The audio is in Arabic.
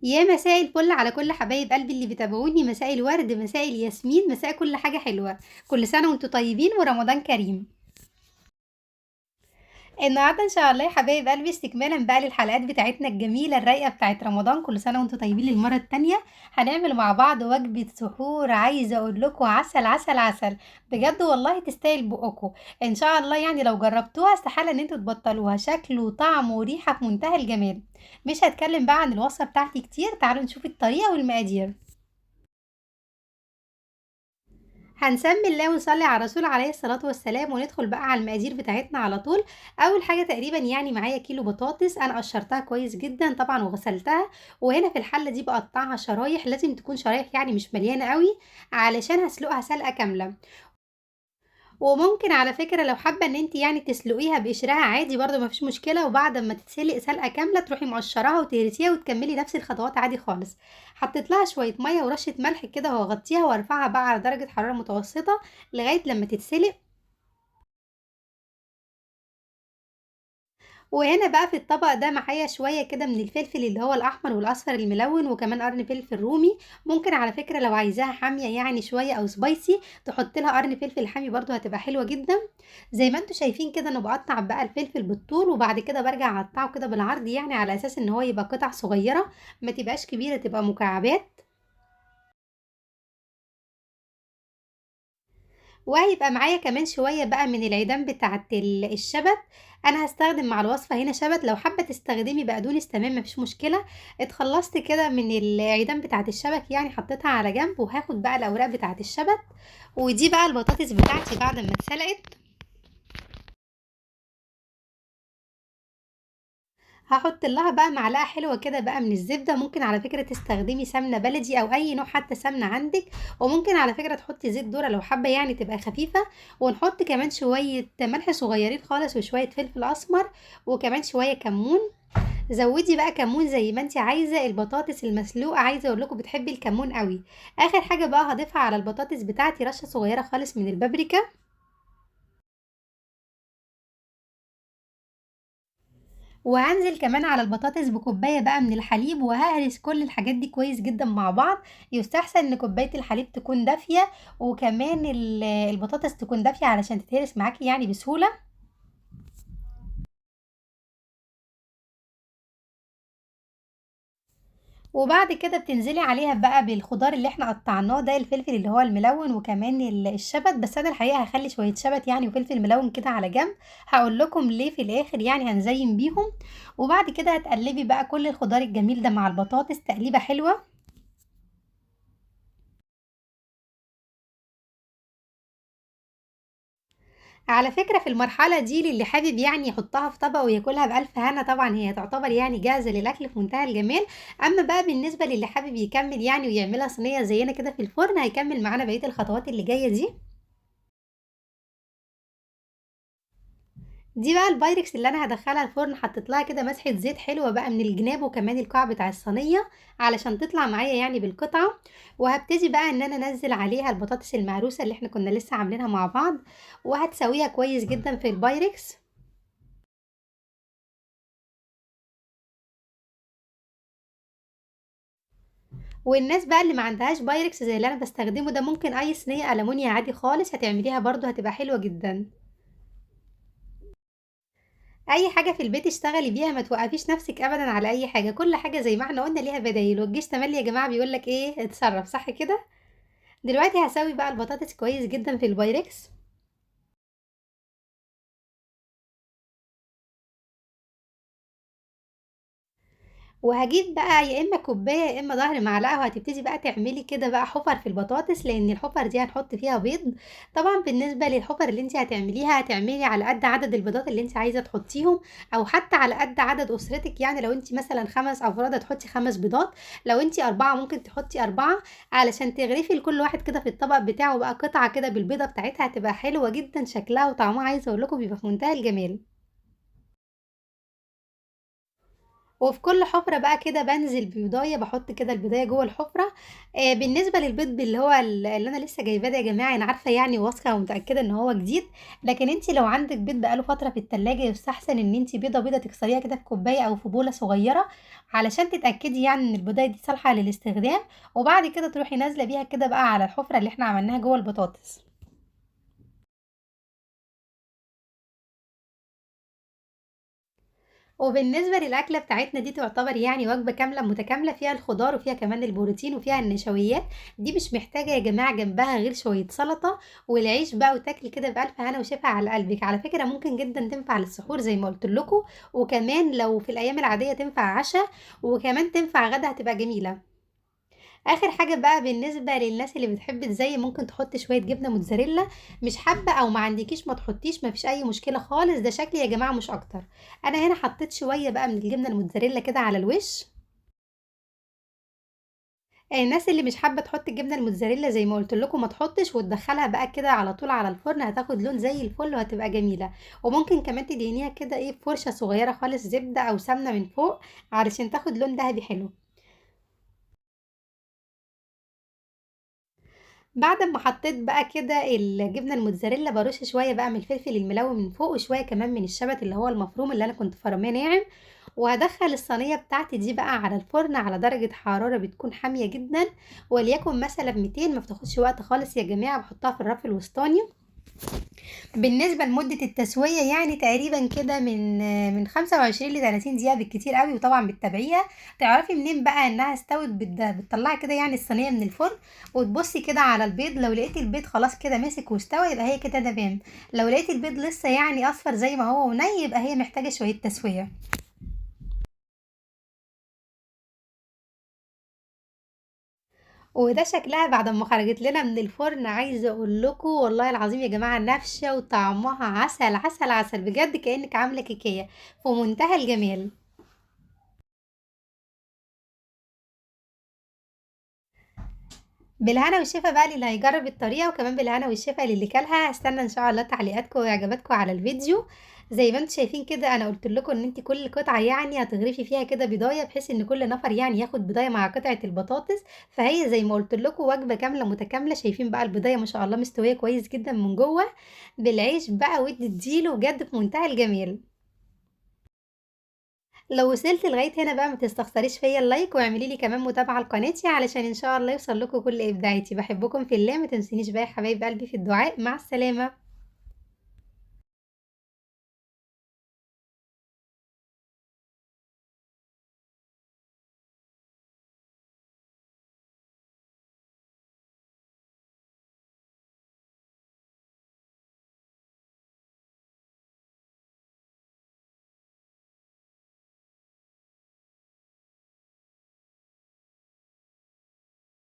يا مساء الفل على كل حبايب قلبي اللي بيتابعوني، مساء الورد، مساء الياسمين، مساء كل حاجة حلوة. كل سنة وانتم طيبين ورمضان كريم. النهارده ان شاء الله يا حبايب قلبي استكمالا بقى للحلقات بتاعتنا الجميلة الرايقة بتاعت رمضان. كل سنة وانتم طيبين للمرة التانية. هنعمل مع بعض وجبة سحور، عايزة اقول لكم عسل عسل عسل. بجد والله تستاهل بقكم. ان شاء الله يعني لو جربتوها استحالة ان انتوا تبطلوها، شكل وطعم وريحة في منتهى الجمال. مش هتكلم بقى عن الوصفة بتاعتي كتير، تعالوا نشوف الطريقة والمقادير. هنسمي الله ونصلي على الرسول عليه الصلاة والسلام وندخل بقى على المقادير بتاعتنا على طول. أول حاجة تقريبا يعني معايا كيلو بطاطس، أنا قشرتها كويس جدا طبعا وغسلتها. وهنا في الحلة دي بقطعها شرايح، لازم تكون شرايح يعني مش مليانة قوي، علشان هسلقها سلقة كاملة. وممكن على فكرة لو حابة ان انت يعني تسلقيها بقشرها عادي برضو مفيش مشكلة، وبعد ما تتسلق سلقة كاملة تروحي مقشراها وتهرسيها وتكملي نفس الخطوات عادي خالص. حطيت لها شوية مية ورشة ملح كده وهغطيها وارفعها بقى على درجة حرارة متوسطة لغاية لما تتسلق. وهنا بقى في الطبق ده معايا شوية كده من الفلفل اللي هو الأحمر والأصفر الملون، وكمان قرن فلفل رومي. ممكن على فكرة لو عايزاها حامية يعني شوية أو سبايسي تحط لها قرن فلفل حامي برضو هتبقى حلوة جدا. زي ما انتوا شايفين كده انا بقطع بقى الفلفل بالطول، وبعد كده برجع اقطعه كده بالعرض يعني على اساس ان هو يبقى قطع صغيرة، ما تبقاش كبيرة تبقى مكعبات. وهيبقى معايا كمان شوية بقى من العيدان بتاعة الشبت. انا هستخدم مع الوصفة هنا شبت، لو حابة تستخدمي بقدونس تمام مفيش مشكلة. اتخلصت كده من العيدان بتاعة الشبت يعني حطيتها على جنب، وهاخد بقى الاوراق بتاعة الشبت. ودي بقى البطاطس بتاعتي بعد ما اتسلقت. هاحط لها بقى معلقة حلوة كده بقى من الزبدة، ممكن على فكرة تستخدمي سمنة بلدي او اي نوع حتى سمنة عندك. وممكن على فكرة تحطي زيت ذرة لو حابة يعني تبقى خفيفة. ونحط كمان شوية ملح صغيرين خالص وشوية فلفل اسمر، وكمان شوية كمون. زودي بقى كمون زي ما انت عايزة. البطاطس المسلوقة عايزة اقول لكم بتحبي الكمون قوي. اخر حاجة بقى هضيفها على البطاطس بتاعتي رشة صغيرة خالص من البابريكا. وهنزل كمان على البطاطس بكوباية بقى من الحليب، وههرس كل الحاجات دي كويس جدا مع بعض. يستحسن ان كوباية الحليب تكون دافية، وكمان البطاطس تكون دافية علشان تتهرس معاكي يعني بسهولة. وبعد كده بتنزلي عليها بقى بالخضار اللي احنا قطعناه ده، الفلفل اللي هو الملون وكمان الشبت، بس انا الحقيقة هخلي شوية شبت يعني وفلفل ملون كده على جنب. هقول لكم ليه في الاخر يعني هنزين بيهم. وبعد كده هتقلبي بقى كل الخضار الجميل ده مع البطاطس تقليبة حلوة. على فكرة في المرحلة دي للي حابب يعني يحطها في طبق وياكلها بألف هنا، طبعا هي تعتبر يعني جاهزة للأكل في منتهى الجمال. أما بقى بالنسبة للي حابب يكمل يعني ويعملها صينية زينا كده في الفرن، هيكمل معانا بقية الخطوات اللي جاية دي. دي بقى البايركس اللي انا هدخلها الفرن، حطيت لها كده مسحه زيت حلوه بقى من الجناب وكمان القاع بتاع الصينيه علشان تطلع معايا يعني بالقطعه. وهبتدي بقى ان انا انزل عليها البطاطس المهروسه اللي احنا كنا لسه عاملينها مع بعض، وهتسويها كويس جدا في البايركس. والناس بقى اللي ما عندهاش بايركس زي اللي انا بستخدمه ده، ممكن اي صينيه ألمونيا عادي خالص هتعمليها برضو هتبقى حلوه جدا. اي حاجه في البيت اشتغلي بيها، ما توقفيش نفسك ابدا على اي حاجه، كل حاجه زي ما احنا قلنا ليها بدايل، والجيش تملي يا جماعه بيقول لك ايه، اتصرف صح كده. دلوقتي هسوي بقى البطاطس كويس جدا في البايركس. وهجيب بقى يا اما كوبايه يا اما ظهر معلقه، وهتبتدي بقى تعملي كده بقى حفر في البطاطس، لان الحفر دي هنحط فيها بيض. طبعا بالنسبه للحفر اللي انت هتعمليها هتعملي على قد عدد البيضات اللي انت عايزه تحطيهم، او حتى على قد عدد اسرتك. يعني لو انت مثلا 5 افراد هتحطي 5 بيضات، لو انت 4 ممكن تحطي 4، علشان تغرفي لكل واحد كده في الطبق بتاعه بقى قطعه كده بالبيضه بتاعتها، هتبقى حلوه جدا شكلها وطعمها عايزه اقول لكم بيبقى في منتهى الجمال. وفي كل حفرة بقى كده بانزل ببيضاية، باحط كده البيضاية جوّه الحفرة. بالنسبة للبيض اللي هو اللي أنا لسه جايباه ده يا جماعة، أنا عارفة يعني واثقة ومتأكدة إن هو جديد، لكن أنتِ لو عندِك بيض بقى له فترة في التلاجة يستحسن إن أنتِ بيضة، بيضة تكسريها كده في كوباية أو في بولة صغيرة، علشان تتأكدي يعني إن البيضاية دي صالحة للاستخدام، وبعد كده تروحي نازلة بيها كده بقى على الحفرة اللي إحنا عملناها جوّه البطاطس. وبالنسبة للأكلة بتاعتنا دي تعتبر يعني وجبة كاملة متكاملة فيها الخضار وفيها كمان البروتين وفيها النشويات، دي مش محتاجة يا جماعة جنبها غير شوية سلطة والعيش بقى وتاكلي كده بألف هنا وشفا على قلبِك، على فكرة ممكن جدًا تنفع للسحور زي ما قُلت لكم، وكمان لو في الأيام العادية تنفع عشا، وكمان تنفع غدا هتبقى جميلة. آخر حاجة بقى بالنسبة للناس اللي بتحب تزيّن ممكن تحطّي شوية جبنة موتزاريلا، مش حابة أو ما عندكيش ما تحطّيش ما فيش أي مشكلة خالص، ده شكل يا جماعة مش أكتر. أنا هنا حطّيت شوية بقى من الجبنة الموتزاريلا كده على الوش. الناس اللي مش حابة تحط الجبنة الموتزاريلا زي ما قُلت لكم ما تحطّش وتدخّلها بقى كده على طول على الفرن هتاخد لون زي الفل وهتبقى جميلة. وممكن كمان تدهنيها كده إيه بفرشة صغيرة خالص زبدة أو سمنة من فوق علشان تاخد لون دهبي حلو. بعد أمّا حطيت بقى كده الجبنة الموتزاريلا بارُش شوية بقى من الفلفل الملون من فوق، وشوية كمان من الشبت اللي هو المفروم اللي أنا كنت فرماه ناعم، وهادخّل الصينية بتاعتي دي بقى على الفرن على درجة حرارة بتكون حامية جدًا، وليكن مثلًا 200 ما بتاخدش وقت خالص يا جماعة، باحطها في الرف الوسطاني. بالنسبة لمدة التسوية يعني تقريبًا كده من 25 ل30 دقيقة بالكتير أوي، وطبعًا بتتابعيها، تعرفي منين بقى إنها استوت بتطلّعي كده يعني الصينية من الفرن، وتبُصّي كده على البيض لو لقيتِ البيض خلاص كده مسك واستوى يبقى هي كده تمام، لو لقيتِ البيض لسه يعني أصفر زي ما هو وني يبقى هي محتاجة شوية تسوية. وده شكلها بعد أمّا خرجت لنا من الفرن عايزة أقول لكم والله العظيم يا جماعة نافشة وطعمها عسل، عسل، عسل، بجد كإنِّك عاملة كيكية، في منتهى الجمال. بالهنا والشفا بقى للي هيجرّب الطريقة، وكمان بالهنا والشفا للي كلها، هاستنى إن شاء الله تعليقاتكم وإعجاباتكم على الفيديو، زي ما أنتم شايفين كده أنا قُلت لكم إن أنتِ كل قطعة يعني هتغرفي فيها كده بيضاية، بحيث إن كل نفر يعني ياخد بيضاية مع قطعة البطاطس، فهي زي ما قُلت لكم وجبة كاملة متكاملة، شايفين بقى البيضاية ما شاء الله مستوية كويس جدًا من جوّه، بالعيش بقى وادّي ادّي له بجد في منتهى الجمال. لو وصلتِ لغاية هنا بقى ما تستخسريش فيّا اللايك، واعملي لي كمان متابعة لقناتي علشان إن شاء الله يوصل لكم كل إبداعاتي، باحبكم في الله ما تنسونيش بقى يا حبايب قلبي في الدعاء، مع السلامة.